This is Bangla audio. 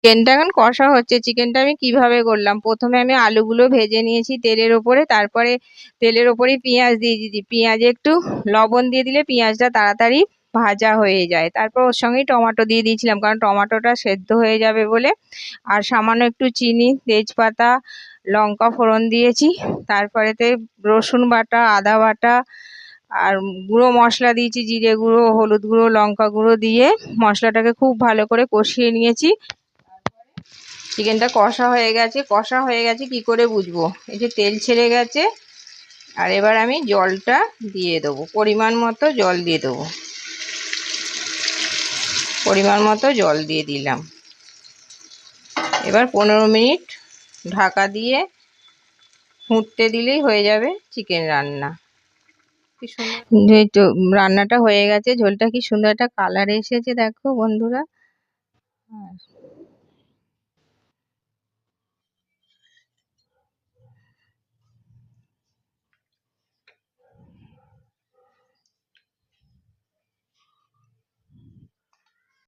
চিকেনটা এখন কষা হচ্ছে। চিকেনটা আমি কিভাবে করলাম, প্রথমে আমি আলুগুলো ভেজে নিয়েছি তেলের ওপরে, তারপরে তেলের ওপরে পেঁয়াজ দিয়ে দিয়েছি। পেঁয়াজে একটু লবণ দিয়ে দিলে পেঁয়াজটা তাড়াতাড়ি ভাজা হয়ে যায়। তারপর ওর সঙ্গেই টমেটো দিয়ে দিয়েছিলাম, কারণ টমেটোটা সেদ্ধ হয়ে যাবে বলে। আর সামান্য একটু চিনি, তেজপাতা, লঙ্কা ফোড়ন দিয়েছি। তারপরেতে রসুন বাটা, আদা বাটা আর গুঁড়ো মশলা দিয়েছি, জিরে গুঁড়ো, হলুদ গুঁড়ো, লঙ্কা গুঁড়ো দিয়ে মশলাটাকে খুব ভালো করে কষিয়ে নিয়েছি। চিকেনটা কষা হয়ে গেছে। কষা হয়ে গেছে কি করে বুঝবো, এই যে তেল ছেড়ে গেছে। আর এবার আমি জলটা দিয়ে দেবো, পরিমাণ মতো জল দিয়ে দেবো। পরিমাণ মতো জল দিয়ে দিলাম। এবার 15 মিনিট ঢাকা দিয়ে ফুটতে দিলেই হয়ে যাবে চিকেন রান্না। কি সুন্দর রান্নাটা হয়ে গেছে। ঝোলটা কি সুন্দর একটা কালার এসেছে দেখো বন্ধুরা।